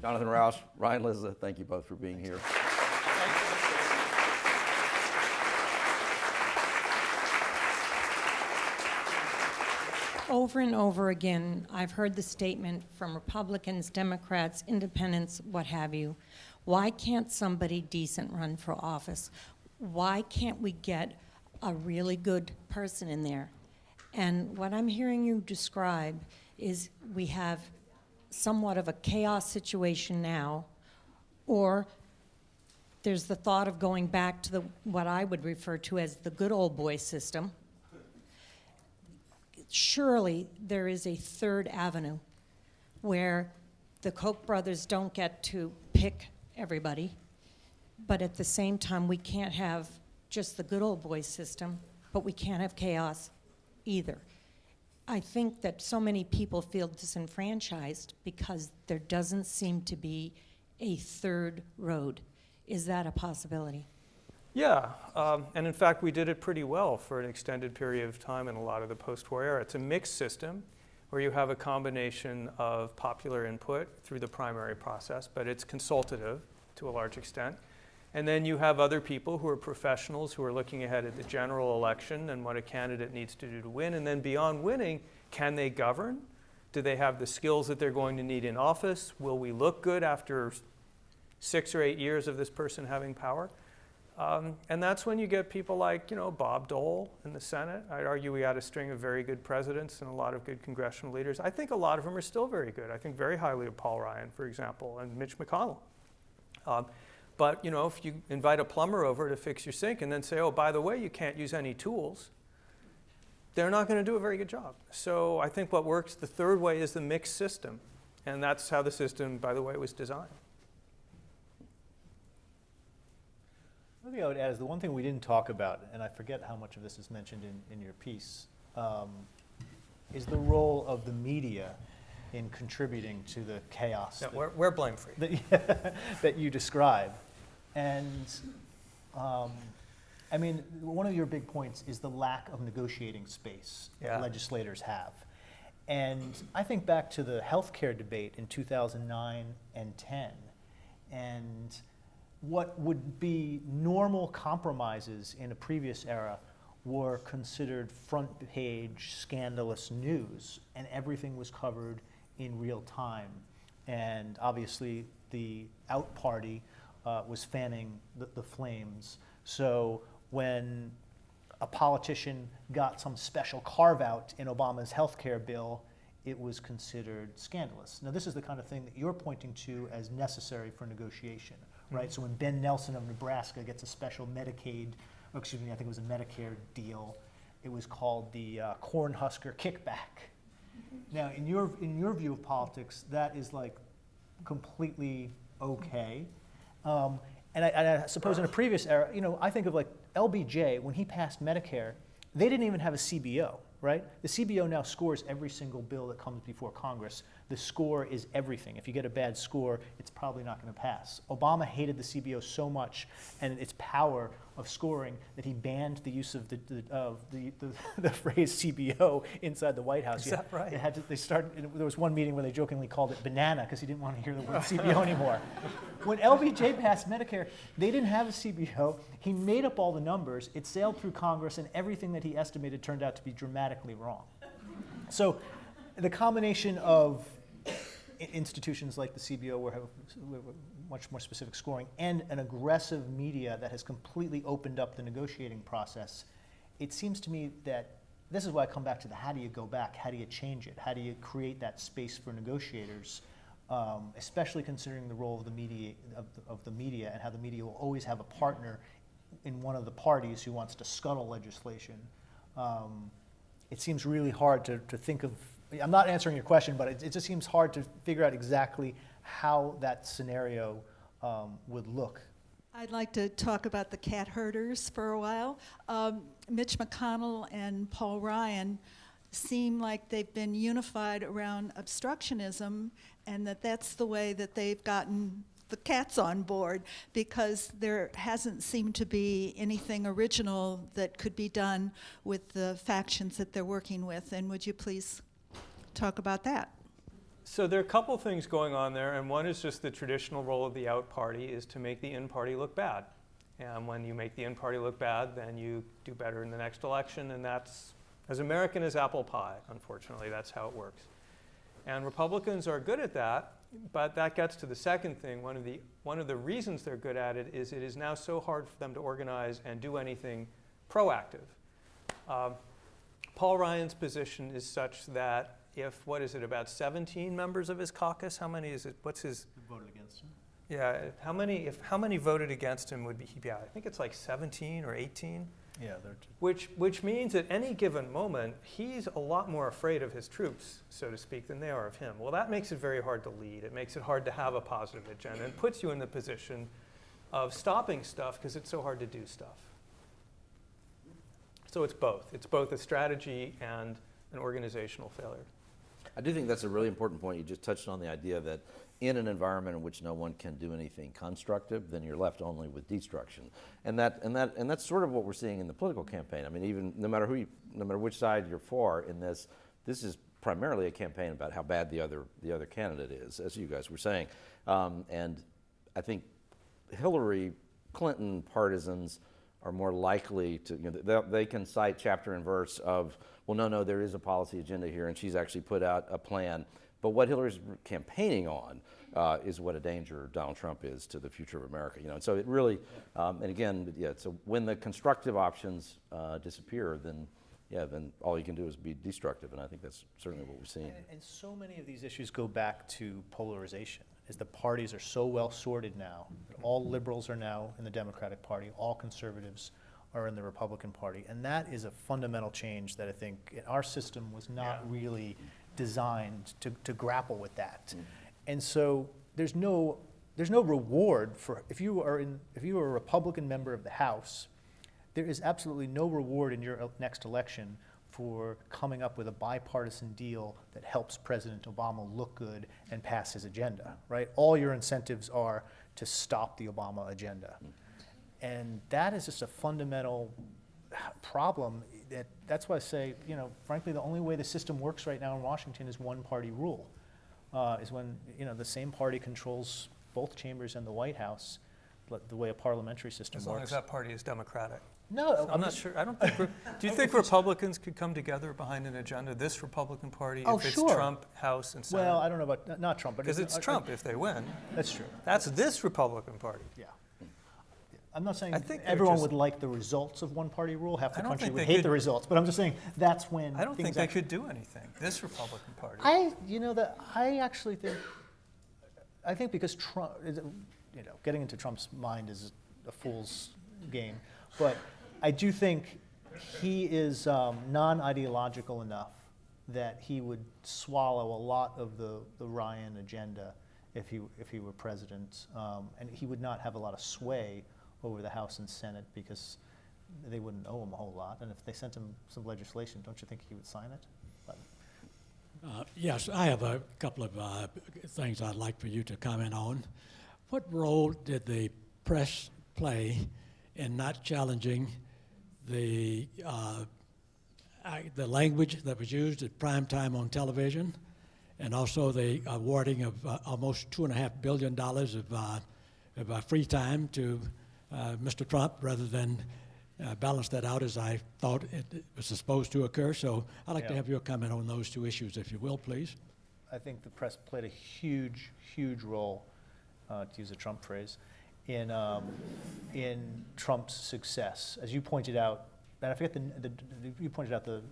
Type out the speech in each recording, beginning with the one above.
Jonathan Rauch, Ryan Lizza, thank you both for being here. Over and over again, I've heard the statement from Republicans, Democrats, independents, what have you. Why can't somebody decent run for office? Why can't we get a really good person in there? And what I'm hearing you describe is we have somewhat of a chaos situation now, or there's the thought of going back to what I would refer to as the good old boy system. Surely there is a third avenue where the Koch brothers don't get to pick everybody, but at the same time we can't have just the good old boy system, but we can't have chaos either. I think that so many people feel disenfranchised because there doesn't seem to be a third road. Is that a possibility? Yeah, and in fact, we did it pretty well for an extended period of time in a lot of the post-war era. It's a mixed system where you have a combination of popular input through the primary process, but it's consultative to a large extent. And then you have other people who are professionals who are looking ahead at the general election and what a candidate needs to do to win. And then beyond winning, can they govern? Do they have the skills that they're going to need in office? Will we look good after 6 or 8 years of this person having power? And that's when you get people like, Bob Dole in the Senate. I'd argue we had a string of very good presidents and a lot of good congressional leaders. I think a lot of them are still very good. I think very highly of Paul Ryan, for example, and Mitch McConnell. But if you invite a plumber over to fix your sink and then say, oh, by the way, you can't use any tools, they're not going to do a very good job. So I think what works the third way is the mixed system. And that's how the system, by the way, was designed. One thing I would add is the one thing we didn't talk about, and I forget how much of this is mentioned in your piece, is the role of the media in contributing to the chaos we're blame-free. that you describe. And one of your big points is the lack of negotiating space that legislators have. And I think back to the healthcare debate in 2009 and 10, and what would be normal compromises in a previous era were considered front page scandalous news, and everything was covered in real time. And obviously the out party was fanning the flames. So when a politician got some special carve out in Obama's healthcare bill, it was considered scandalous. Now this is the kind of thing that you're pointing to as necessary for negotiation. Right, so when Ben Nelson of Nebraska gets a special Medicaid, I think it was a Medicare deal, it was called the Cornhusker kickback. Now, in your view of politics, that is like completely okay. And I suppose in a previous era, I think of like LBJ, when he passed Medicare, they didn't even have a CBO, right? The CBO now scores every single bill that comes before Congress. The score is everything. If you get a bad score, it's probably not going to pass. Obama hated the CBO so much and its power of scoring that he banned the use of the phrase CBO inside the White House. Is that right? There was one meeting where they jokingly called it banana because he didn't want to hear the word CBO anymore. When LBJ passed Medicare, they didn't have a CBO. He made up all the numbers. It sailed through Congress, and everything that he estimated turned out to be dramatically wrong. So the combination of institutions like the CBO where have much more specific scoring and an aggressive media that has completely opened up the negotiating process, it seems to me that this is why I come back to how do you go back? How do you change it? How do you create that space for negotiators, especially considering the role of the media and how the media will always have a partner in one of the parties who wants to scuttle legislation. It seems really hard to think of. I'm not answering your question, but it just seems hard to figure out exactly how that scenario would look. I'd like to talk about the cat herders for a while. Mitch McConnell and Paul Ryan seem like they've been unified around obstructionism, and that's the way that they've gotten the cats on board, because there hasn't seemed to be anything original that could be done with the factions that they're working with. And would you please talk about that? So there are a couple things going on there, and one is just the traditional role of the out party is to make the in party look bad. And when you make the in party look bad, then you do better in the next election, and that's as American as apple pie, unfortunately, that's how it works. And Republicans are good at that, but that gets to the second thing. One of the reasons they're good at it is now so hard for them to organize and do anything proactive. Paul Ryan's position is such that if, about 17 members of his caucus, how many is it, what's his? Who voted against him? Yeah, how many voted against him would be, I think it's like 17 or 18. Yeah, Which means at any given moment, he's a lot more afraid of his troops, so to speak, than they are of him. Well, that makes it very hard to lead. It makes it hard to have a positive agenda and puts you in the position of stopping stuff because it's so hard to do stuff. So it's both. It's both a strategy and an organizational failure. I do think that's a really important point. You just touched on the idea that in an environment in which no one can do anything constructive, then you're left only with destruction. And that's sort of what we're seeing in the political campaign. I mean, even no matter which side you're for in this is primarily a campaign about how bad the other candidate is, as you guys were saying. And I think Hillary Clinton partisans are more likely to, they can cite chapter and verse of, well, no, there is a policy agenda here, and she's actually put out a plan. But what Hillary's campaigning on is what a danger Donald Trump is to the future of America. And so it really, and again, so when the constructive options disappear, then all you can do is be destructive, and I think that's certainly what we're seeing. And so many of these issues go back to polarization, as the parties are so well sorted now. All liberals are now in the Democratic Party, all conservatives are in the Republican Party, and that is a fundamental change that I think our system was not really designed to grapple with that. And so there's no reward for, if you are a Republican member of the House, there is absolutely no reward in your next election for coming up with a bipartisan deal that helps President Obama look good and pass his agenda, right? All your incentives are to stop the Obama agenda. And that is just a fundamental problem. That's why I say, frankly, the only way the system works right now in Washington is one-party rule, is when, the same party controls both chambers and the White House, the way a parliamentary system works. As long as that party is Democratic. No, I'm not sure. I don't think. Do you think Republicans could come together behind an agenda? This Republican Party, if it's Trump, House, and Senate. Well, I don't know about not Trump, but because it's Trump if they win. That's true. That's this Republican Party. Yeah. I'm not saying I think everyone would like the results of one-party rule. Half the country would hate the results. But I'm just saying that's when I don't think they could do anything. This Republican Party. I think because Trump, getting into Trump's mind is a fool's game, but I do think he is non-ideological enough that he would swallow a lot of the Ryan agenda if he were president, and he would not have a lot of sway over the House and Senate because they wouldn't owe him a whole lot. And if they sent him some legislation, don't you think he would sign it? Yes, I have a couple of things I'd like for you to comment on. What role did the press play in not challenging the language that was used at prime time on television, and also the awarding of almost $2.5 billion of free time to Mr. Trump, rather than balance that out as I thought it was supposed to occur? So I'd like to have your comment on those two issues, if you will, please. I think the press played a huge, huge role, to use a Trump phrase, in Trump's success. As you pointed out, and I forget you pointed out the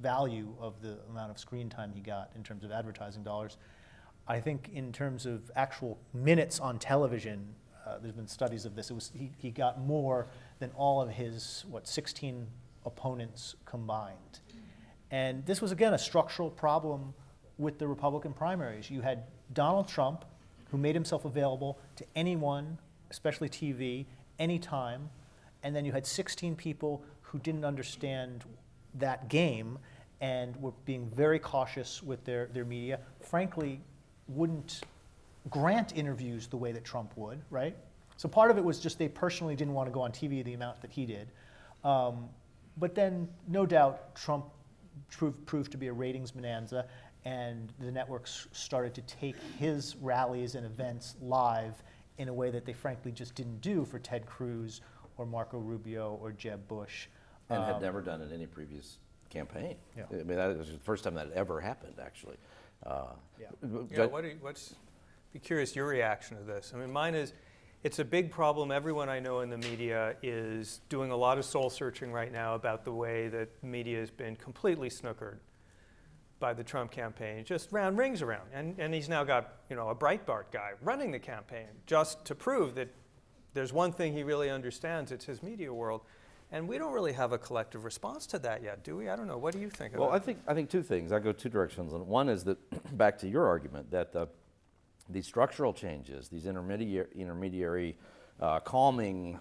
value of the amount of screen time he got in terms of advertising dollars. I think in terms of actual minutes on television, there's been studies of this. He got more than all of his 16 opponents combined, and this was again a structural problem with the Republican primaries. You had Donald Trump, who made himself available to anyone, especially TV, anytime, and then you had 16 people who didn't understand that game and were being very cautious with their media. Frankly, wouldn't grant interviews the way that Trump would, right? So part of it was just they personally didn't want to go on TV the amount that he did. But then, no doubt, Trump proved to be a ratings bonanza, and the networks started to take his rallies and events live in a way that they frankly just didn't do for Ted Cruz or Marco Rubio or Jeb Bush. And had never done it in any previous campaign. Yeah. I mean, that was the first time that ever happened, actually. Yeah. Yeah, be curious your reaction to this. I mean, mine is, it's a big problem. Everyone I know in the media is doing a lot of soul searching right now about the way that media has been completely snookered by the Trump campaign. It just round rings around. And he's now got, a Breitbart guy running the campaign just to prove that there's one thing he really understands, it's his media world. And we don't really have a collective response to that yet, do we? I don't know. What do you think of Well, that? I think two things. I go two directions. One is that, back to your argument, that these structural changes, these intermediary calming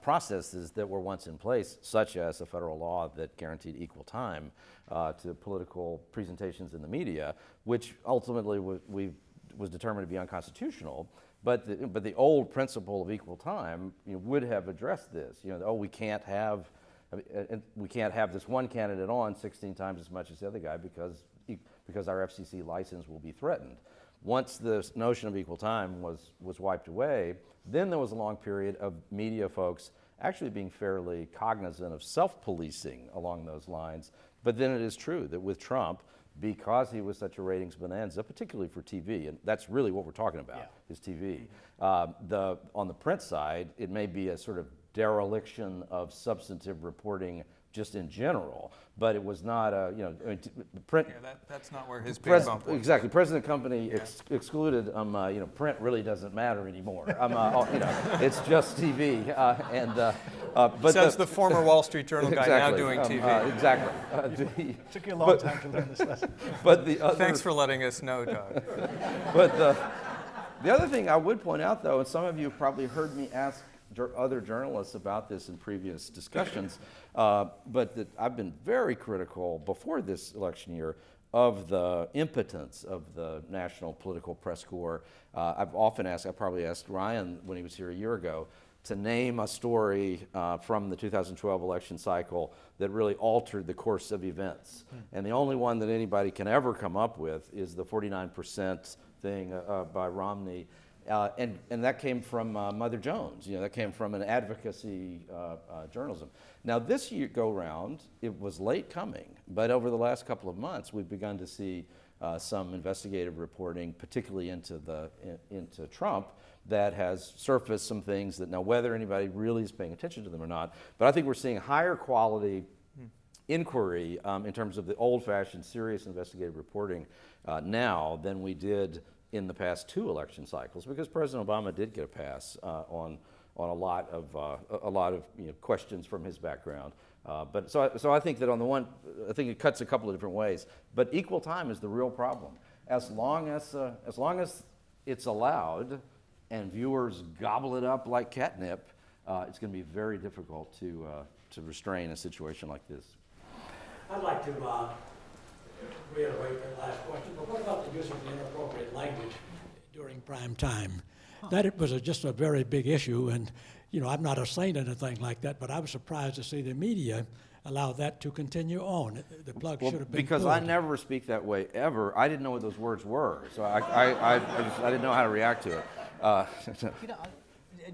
processes that were once in place, such as a federal law that guaranteed equal time to political presentations in the media, which ultimately was determined to be unconstitutional. But the old principle of equal time would have addressed this. We can't have this one candidate on 16 times as much as the other guy because our FCC license will be threatened. Once the notion of equal time was wiped away, then there was a long period of media folks actually being fairly cognizant of self-policing along those lines. But then it is true that with Trump, because he was such a ratings bonanza, particularly for TV, and that's really what we're talking about, is TV. On the print side, it may be a sort of dereliction of substantive reporting just in general, but it was not print. Yeah, that's not where his big bump was. Exactly, President Company excluded. Print really doesn't matter anymore. It's just TV. But says the former Wall Street Journal guy now doing TV. Exactly. Took you a long time to learn this lesson. But the other, Thanks for letting us know, Doug. But the other thing I would point out, though, and some of you have probably heard me ask other journalists about this in previous discussions, but that I've been very critical before this election year of the impotence of the National Political Press Corps. I've often asked, I probably asked Ryan when he was here a year ago, to name a story from the 2012 election cycle that really altered the course of events. And the only one that anybody can ever come up with is the 49% thing by Romney. And that came from Mother Jones. That came from an advocacy journalism. Now this year go round, it was late coming, but over the last couple of months, we've begun to see some investigative reporting, particularly into Trump, that has surfaced some things that now whether anybody really is paying attention to them or not, but I think we're seeing higher quality inquiry in terms of the old-fashioned serious investigative reporting now than we did in the past two election cycles, because President Obama did get a pass on a lot of questions from his background. But so I think that on the one, I think it cuts a couple of different ways. But equal time is the real problem. As long as it's allowed and viewers gobble it up like catnip, it's going to be very difficult to restrain a situation like this. I'd like to reiterate that last question, but what about the use of inappropriate language during prime time? That it was just a very big issue, and I'm not a saint or anything like that, but I was surprised to see the media allow that to continue on. The plug should have been because pulled. I never speak that way ever. I didn't know what those words were, so I didn't know how to react to it.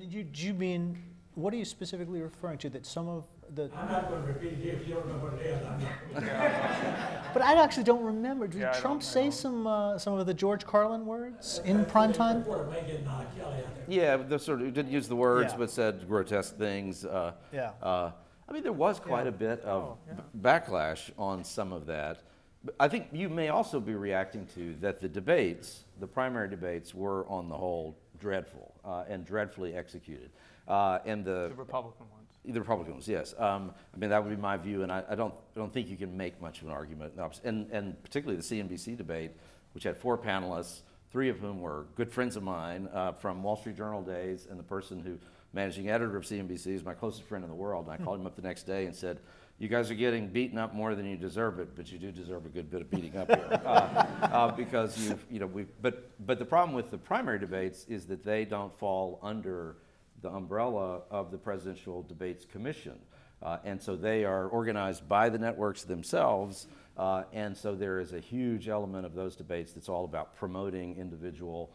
Do you mean, what are you specifically referring to? That some of the... I'm not going to repeat it if you don't know what it is. I'm not. But I actually don't remember. Did Yeah, I Trump don't- say some of the George Carlin words in prime time? Before Megan Kelly out there. Yeah, the sort of didn't use the words, Yeah. but said grotesque things. Yeah. I mean, there was quite a bit of backlash on some of that. But I think you may also be reacting to that the primary debates were on the whole dreadful and dreadfully executed. And The Republican ones. the Republicans, yes. I mean, that would be my view, and I don't think you can make much of an argument. And particularly the CNBC debate, which had 4 panelists, 3 of whom were good friends of mine from Wall Street Journal days, and the person who, managing editor of CNBC, is my closest friend in the world. And I called him up the next day and said, "You guys are getting beaten up more than you deserve it, but you do deserve a good bit of beating up here." Because but the problem with the primary debates is that they don't fall under the umbrella of the Presidential Debates Commission. And so they are organized by the networks themselves. And so there is a huge element of those debates that's all about promoting individual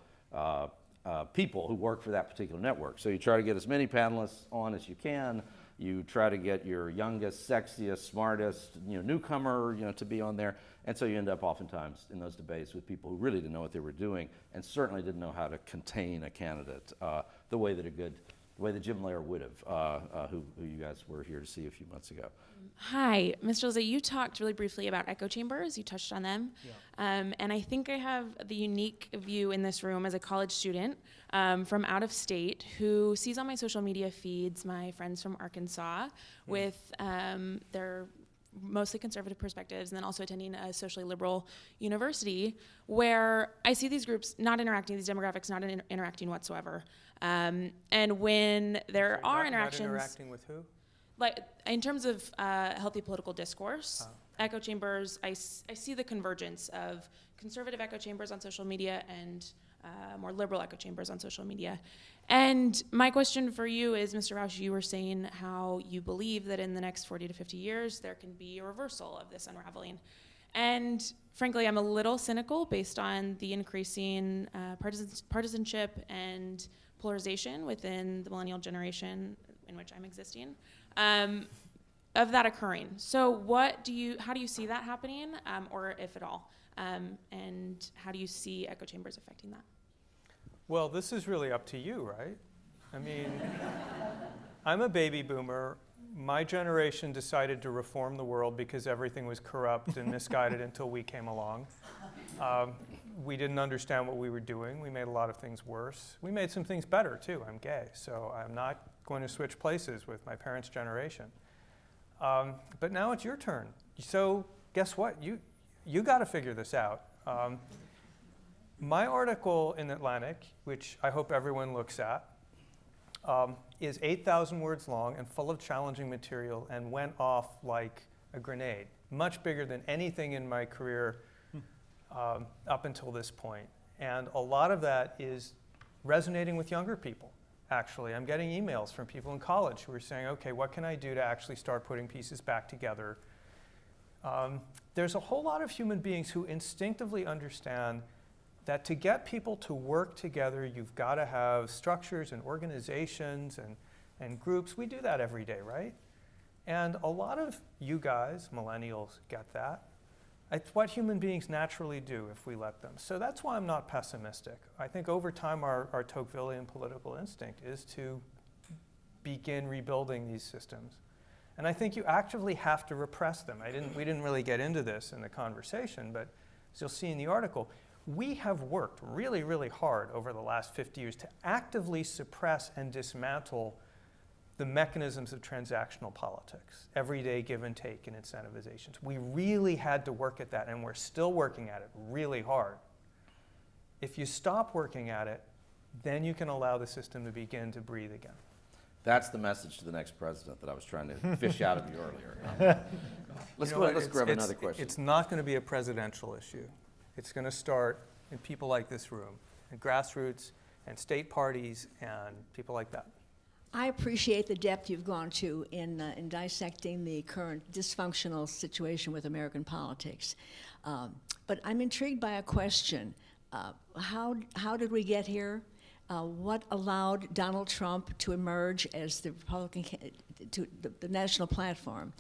people who work for that particular network. So you try to get as many panelists on as you can. You try to get your youngest, sexiest, smartest, newcomer, to be on there. And so you end up oftentimes in those debates with people who really didn't know what they were doing and certainly didn't know how to contain a candidate the way that Jim Lehrer would have, who you guys were here to see a few months ago. Hi, Mr. Lizza, you talked really briefly about echo chambers. You touched on them. Yeah. And I think I have the unique view in this room as a college student from out of state who sees on my social media feeds my friends from Arkansas with their mostly conservative perspectives, and then also attending a socially liberal university where I see these groups not interacting, these demographics not interacting whatsoever. And when there are interactions... Not interacting with who? Like, in terms of healthy political discourse, echo chambers, I see the convergence of conservative echo chambers on social media and more liberal echo chambers on social media. And my question for you is, Mr. Rauch, you were saying how you believe that in the next 40 to 50 years, there can be a reversal of this unraveling. And frankly, I'm a little cynical based on the increasing partisanship and polarization within the millennial generation in which I'm existing, of that occurring. So how do you see that happening, or if at all? And how do you see echo chambers affecting that? Well, this is really up to you, right? I mean, I'm a baby boomer. My generation decided to reform the world because everything was corrupt and misguided until we came along. We didn't understand what we were doing. We made a lot of things worse. We made some things better, too. I'm gay, so I'm not going to switch places with my parents' generation. But now it's your turn. So guess what? You got to figure this out. My article in Atlantic, which I hope everyone looks at, is 8,000 words long and full of challenging material and went off like a grenade, much bigger than anything in my career up until this point. And a lot of that is resonating with younger people, actually. I'm getting emails from people in college who are saying, okay, what can I do to actually start putting pieces back together? There's a whole lot of human beings who instinctively understand that to get people to work together, you've got to have structures and organizations and groups. We do that every day, right? And a lot of you guys, millennials, get that. It's what human beings naturally do if we let them. So that's why I'm not pessimistic. I think over time our Tocquevillian political instinct is to begin rebuilding these systems. And I think you actively have to repress them. We didn't really get into this in the conversation, but as you'll see in the article, we have worked really, really hard over the last 50 years to actively suppress and dismantle the mechanisms of transactional politics, everyday give and take and incentivizations. We really had to work at that, and we're still working at it really hard. If you stop working at it, then you can allow the system to begin to breathe again. That's the message to the next president that I was trying to fish out of you earlier. Let's grab another question. It's not going to be a presidential issue. It's going to start in people like this room, and grassroots, and state parties, and people like that. I appreciate the depth you've gone to in dissecting the current dysfunctional situation with American politics. But I'm intrigued by a question. How did we get here? What allowed Donald Trump to emerge as the Republican the national platform?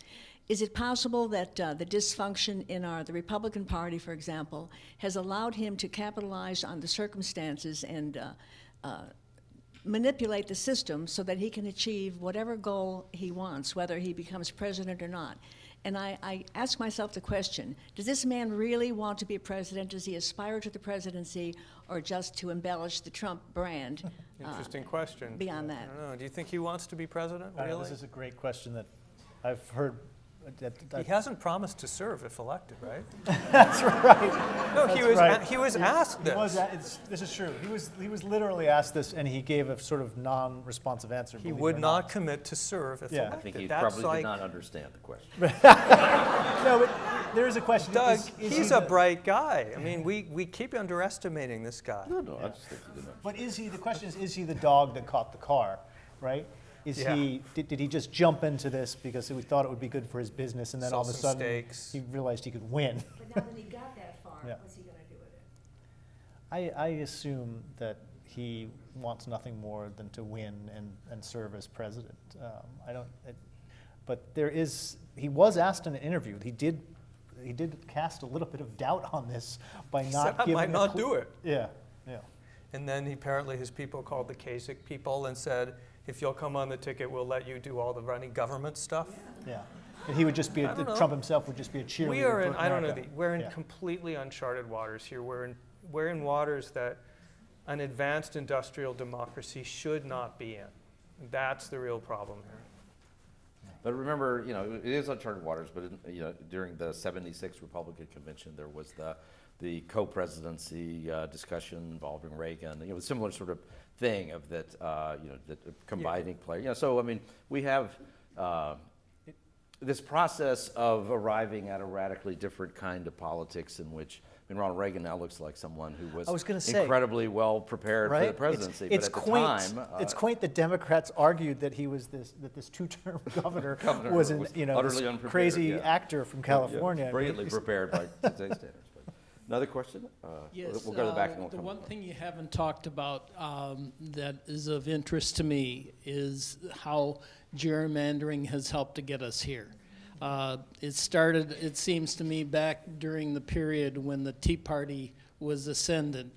Is it possible that the dysfunction in the Republican Party, for example, has allowed him to capitalize on the circumstances and manipulate the system so that he can achieve whatever goal he wants, whether he becomes president or not? And I ask myself the question, does this man really want to be president? Does he aspire to the presidency, or just to embellish the Trump brand? Interesting question. Beyond that. I don't know. Do you think he wants to be president, I know, really? this is a great question that I've heard. He hasn't promised to serve if elected, right? That's right. No, That's he was asked this. This is true. He was literally asked this, and he gave a sort of non-responsive answer. He would not commit to serve if elected. I think he That's probably like, did not understand the question. No, but there is a question. Doug, is he's he a bright guy. I mean, we keep underestimating this guy. No, I just think he didn't. But the question is he the dog that caught the car, right? Is Yeah. did he just jump into this because we thought it would be good for his business, and then Sell all of a some sudden steaks. he realized he could win? But now that he got that far, Yeah. what's he going to do with it? I assume that he wants nothing more than to win and serve as president. But he was asked in an interview. He did cast a little bit of doubt on this by He not said, "I giving. might not do it." Yeah. And then apparently his people called the Kasich people and said, if you'll come on the ticket, we'll let you do all the running government stuff. Yeah. And he would just be I don't know. Trump himself would just be a cheerleader. We are in, for I don't know, America. we're in Yeah. completely uncharted waters here. We're in waters that an advanced industrial democracy should not be in. That's the real problem here. But remember, it is uncharted waters, but during the 76 Republican convention, there was the co-presidency discussion involving Reagan. A similar sort of thing of that, that combining player. So, I mean, we have this process of arriving at a radically different kind of politics in which, Ronald Reagan now looks like someone who was I was gonna say, incredibly well prepared for the presidency. It's but at quaint. the time, It's quaint that Democrats argued that he was this two-term governor was an utterly unprepared, crazy actor from California. Yeah, brilliantly prepared by today's standards. But another question? Yes, we'll go to the back and we'll the come one back. thing you haven't talked about that is of interest to me is how gerrymandering has helped to get us here. It started, it seems to me, back during the period when the Tea Party was ascendant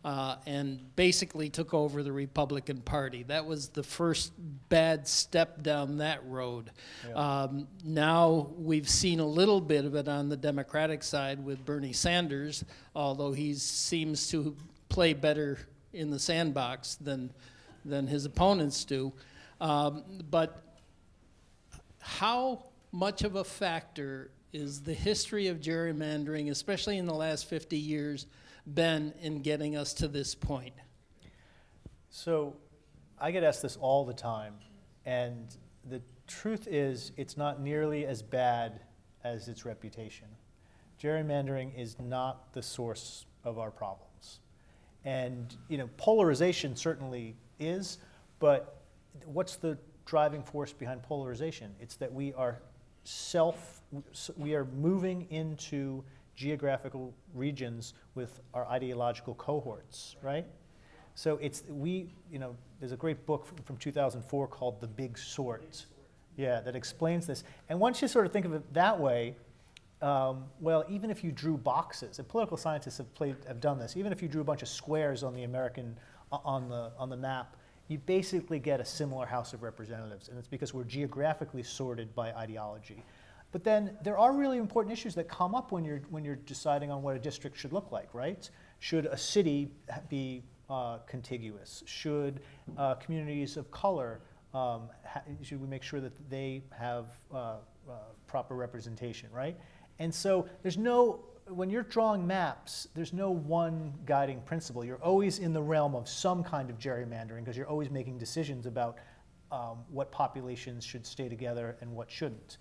and basically took over the Republican Party. That was the first bad step down that road. Yeah. Now we've seen a little bit of it on the Democratic side with Bernie Sanders, although he seems to play better in the sandbox than his opponents do. But how much of a factor is the history of gerrymandering, especially in the last 50 years, been in getting us to this point? So I get asked this all the time, and the truth is it's not nearly as bad as its reputation. Gerrymandering is not the source of our problems. And polarization certainly is, but what's the driving force behind polarization? It's that we are moving into geographical regions with our ideological cohorts, right? So there's a great book from 2004 called The Big Sort, that explains this. And once you sort of think of it that way, even if you drew boxes, and political scientists have done this, even if you drew a bunch of squares on the on the map, you basically get a similar House of Representatives, and it's because we're geographically sorted by ideology. But then there are really important issues that come up when you're deciding on what a district should look like, right? Should a city be contiguous? Should communities of color, should we make sure that they have proper representation, right? And so when you're drawing maps, there's no one guiding principle. You're always in the realm of some kind of gerrymandering because you're always making decisions about what populations should stay together and what shouldn't.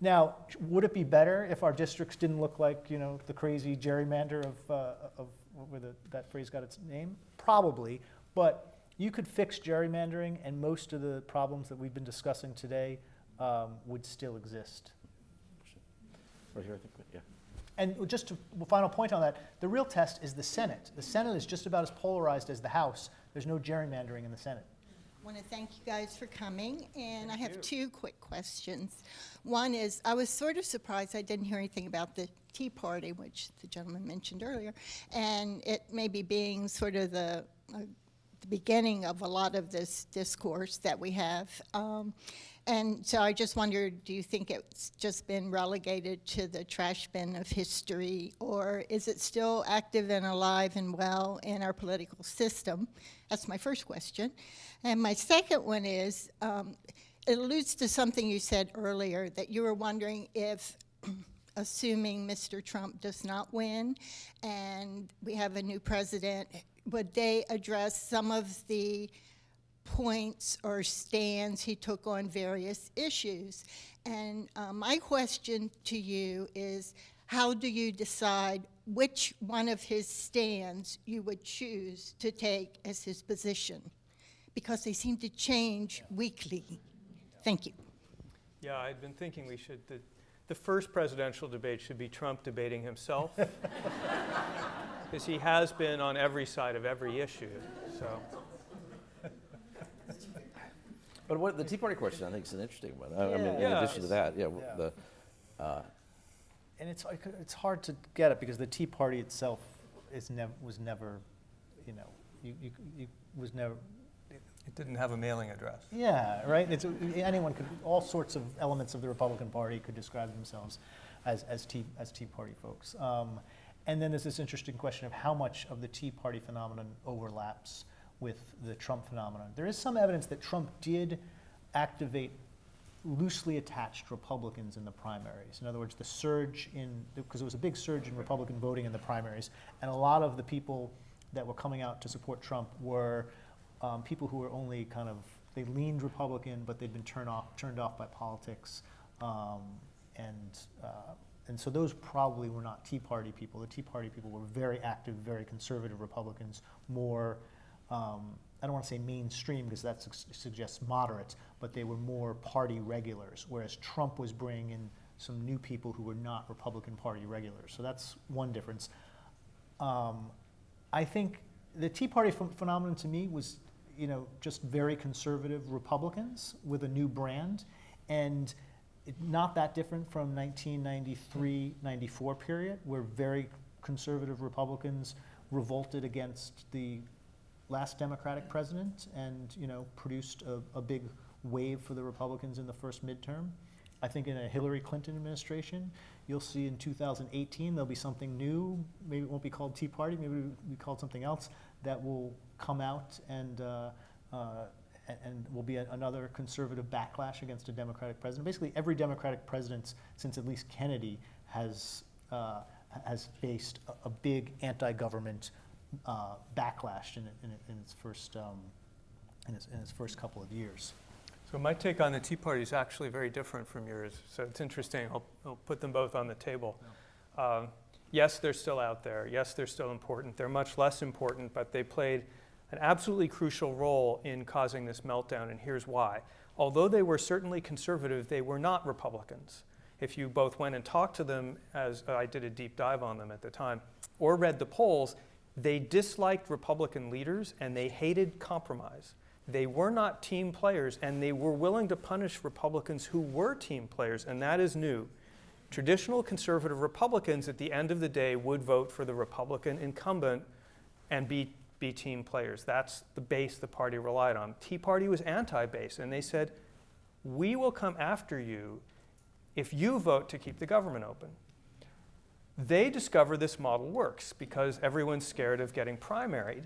Now, would it be better if our districts didn't look like the crazy gerrymander of where that phrase got its name? Probably, but you could fix gerrymandering, and most of the problems that we've been discussing today would still exist. Right here, I think, yeah. And just a final point on that, the real test is the Senate. The Senate is just about as polarized as the House. There's no gerrymandering in the Senate. I want to thank you guys for coming, and I have two quick questions. One is, I was sort of surprised I didn't hear anything about the Tea Party, which the gentleman mentioned earlier, and it maybe being sort of the beginning of a lot of this discourse that we have. And so I just wondered, do you think it's just been relegated to the trash bin of history, or is it still active and alive and well in our political system? That's my first question. And my second one is, it alludes to something you said earlier, that you were wondering if, assuming Mr. Trump does not win and we have a new president, would they address some of the points or stands he took on various issues? And my question to you is, how do you decide which one of his stands you would choose to take as his position? because they seem to change weekly. Thank you. Yeah, I'd been thinking the first presidential debate should be Trump debating himself, because he has been on every side of every issue. So. But what the Tea Party question, I think, is an interesting one. I mean, in Yeah. addition to that, And it's hard to get it because the Tea Party itself was never, you was never. It didn't have a mailing address. Yeah, right. Anyone could. All sorts of elements of the Republican Party could describe themselves as Tea Party folks. And then there's this interesting question of how much of the Tea Party phenomenon overlaps with the Trump phenomenon. There is some evidence that Trump did activate loosely attached Republicans in the primaries. In other words, the surge because there was a big surge in Republican voting in the primaries, and a lot of the people that were coming out to support Trump were people who were only they leaned Republican, but they'd been turned off by politics, and so those probably were not Tea Party people. The Tea Party people were very active, very conservative Republicans, more, I don't want to say mainstream because that suggests moderate, but they were more party regulars, whereas Trump was bringing in some new people who were not Republican Party regulars. So that's one difference. I think the Tea Party phenomenon to me was, just very conservative Republicans with a new brand, and not that different from 1993-94 period, where very conservative Republicans revolted against the last Democratic president and produced a big wave for the Republicans in the first midterm. I think in a Hillary Clinton administration, you'll see in 2018 there'll be something new. Maybe it won't be called Tea Party, maybe it'll be called something else that will come out and will be another conservative backlash against a Democratic president. Basically, every Democratic president since at least Kennedy has faced a big anti-government backlash in its first couple of years. So my take on the Tea Party is actually very different from yours. So it's interesting. I'll put them both on the table. Yes, they're still out there. Yes, they're still important. They're much less important, but they played an absolutely crucial role in causing this meltdown, and here's why. Although they were certainly conservative, they were not Republicans. If you both went and talked to them, as I did a deep dive on them at the time, or read the polls, they disliked Republican leaders and they hated compromise. They were not team players, and they were willing to punish Republicans who were team players, and that is new. Traditional conservative Republicans at the end of the day would vote for the Republican incumbent and be team players. That's the base the party relied on. Tea Party was anti-base, and they said, we will come after you if you vote to keep the government open. They discover this model works because everyone's scared of getting primaried,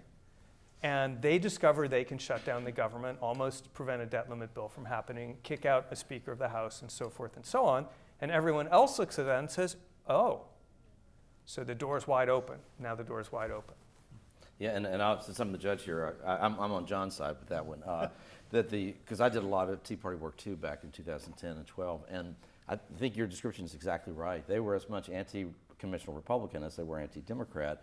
and they discover they can shut down the government, almost prevent a debt limit bill from happening, kick out a Speaker of the House, and so forth and so on. And everyone else looks at that and says, oh, so the door's wide open. Now the door's wide open. Yeah, since I'm the judge here, I'm on John's side with that one. Because I did a lot of Tea Party work too back in 2010 and 12, and I think your description is exactly right. They were as much anti-conventional Republican as they were anti-Democrat,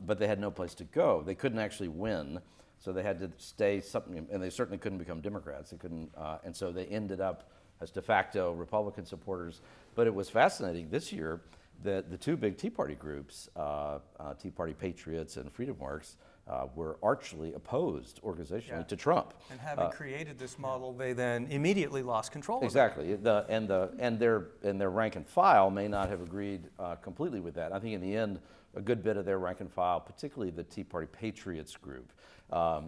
but they had no place to go. They couldn't actually win, so they had to stay something, and they certainly couldn't become Democrats. They couldn't, and so they ended up as de facto Republican supporters. But it was fascinating this year that the two big Tea Party groups, Tea Party Patriots and Freedom Works, were archly opposed organizationally to Trump. And having created this model, they then immediately lost control exactly. of it. And their rank and file may not have agreed completely with that. I think in the end, a good bit of their rank and file, particularly the Tea Party Patriots group,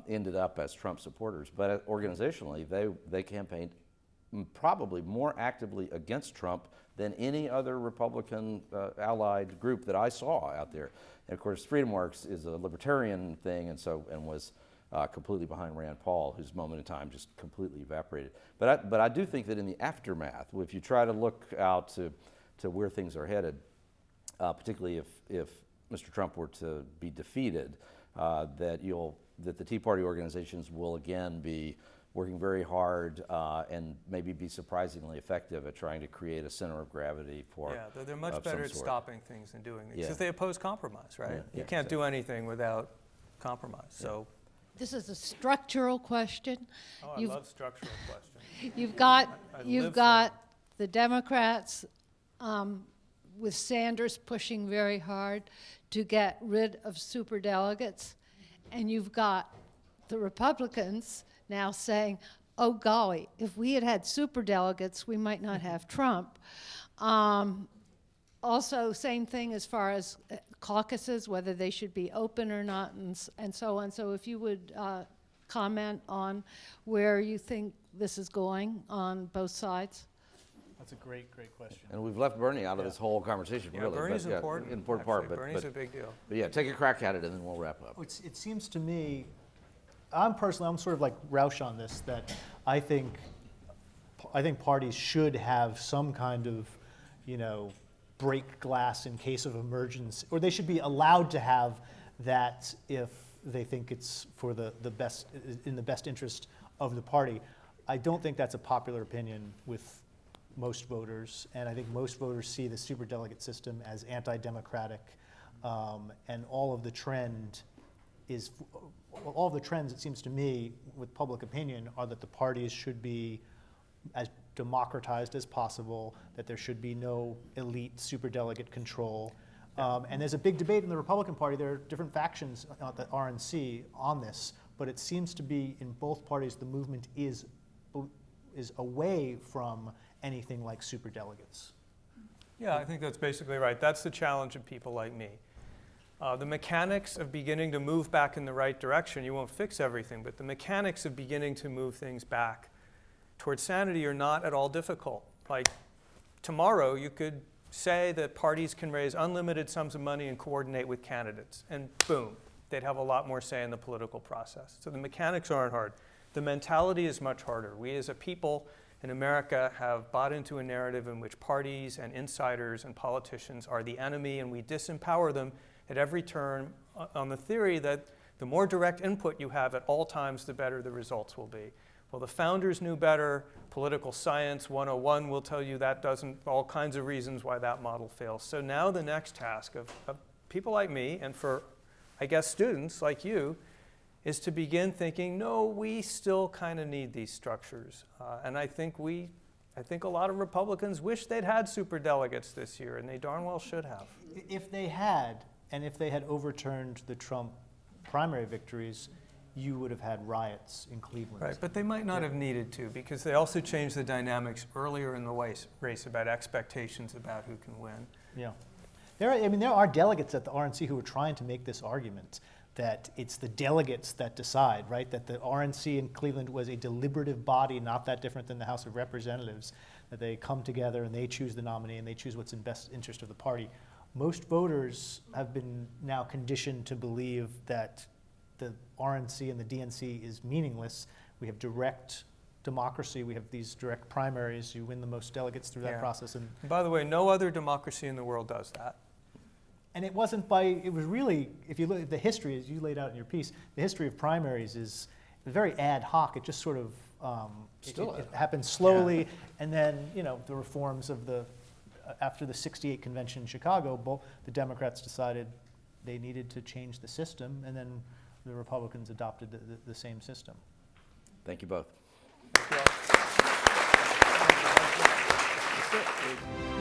ended up as Trump supporters. But organizationally, they campaigned probably more actively against Trump than any other Republican allied group that I saw out there. And of course, Freedom Works is a libertarian thing, and was completely behind Rand Paul, whose moment in time just completely evaporated. But I do think that in the aftermath, if you try to look out to where things are headed, particularly if Mr. Trump were to be defeated, that the Tea Party organizations will again be working very hard and maybe be surprisingly effective at trying to create a center of gravity for. Yeah, they're much better at stopping things than doing things because Yeah. they oppose compromise, right? Yeah, You can't do anything without compromise. So This is a structural question. Oh, I love structural questions. You've got I you've live for got the Democrats with Sanders pushing very hard to get rid of superdelegates, and you've got the Republicans now saying, "Oh golly, if we had had superdelegates, we might not have Trump." Also, same thing as far as caucuses, whether they should be open or not, and so on. So if you would comment on where you think this is going on both sides. That's a great question. And we've left Bernie out of this whole conversation, Yeah, really. Bernie's but, important. Important Actually, part, Bernie's a big deal. But yeah, take a crack at it, and then we'll wrap up. It seems to me, I'm sort of like Rauch on this, that I think parties should have some kind of, break glass in case of emergency, or they should be allowed to have that if they think it's for the best, in the best interest of the party. I don't think that's a popular opinion with most voters, and I think most voters see the superdelegate system as anti-democratic, and all of the trends, it seems to me, with public opinion, are that the parties should be as democratized as possible, that there should be no elite superdelegate control. And there's a big debate in the Republican Party. There are different factions at the RNC on this, but it seems to be in both parties the movement is away from anything like superdelegates. Yeah, I think that's basically right. That's the challenge of people like me. The mechanics of beginning to move back in the right direction, you won't fix everything, but the mechanics of beginning to move things back towards sanity are not at all difficult. Like tomorrow, you could say that parties can raise unlimited sums of money and coordinate with candidates, and boom, they'd have a lot more say in the political process. So the mechanics aren't hard. The mentality is much harder. We as a people in America have bought into a narrative in which parties and insiders and politicians are the enemy, and we disempower them at every turn on the theory that the more direct input you have at all times, the better the results will be. Well, the founders knew better. Political science 101 will tell you that doesn't, all kinds of reasons why that model fails. So now the next task of people like me, and for, I guess, students like you, is to begin thinking, no, we still kind of need these structures. And I think a lot of Republicans wish they'd had superdelegates this year, and they darn well should have. If they had, and if they had overturned the Trump primary victories, you would have had riots in Cleveland. Right, but they might not have needed to, because they also changed the dynamics earlier in the race about expectations about who can win. Yeah. There are delegates at the RNC who are trying to make this argument that it's the delegates that decide, right? That the RNC in Cleveland was a deliberative body, not that different than the House of Representatives, that they come together and they choose the nominee and they choose what's in best interest of the party. Most voters have been now conditioned to believe that the RNC and the DNC is meaningless. We have direct democracy. We have these direct primaries. You win the most delegates through that process. And by the way, no other democracy in the world does that. And it was really, if you look at the history, as you laid out in your piece, the history of primaries is very ad hoc. It just sort of, it happened slowly. And then, the reforms of after the '68 convention in Chicago, the Democrats decided they needed to change the system, and then the Republicans adopted the same system. Thank you both. Thank you all.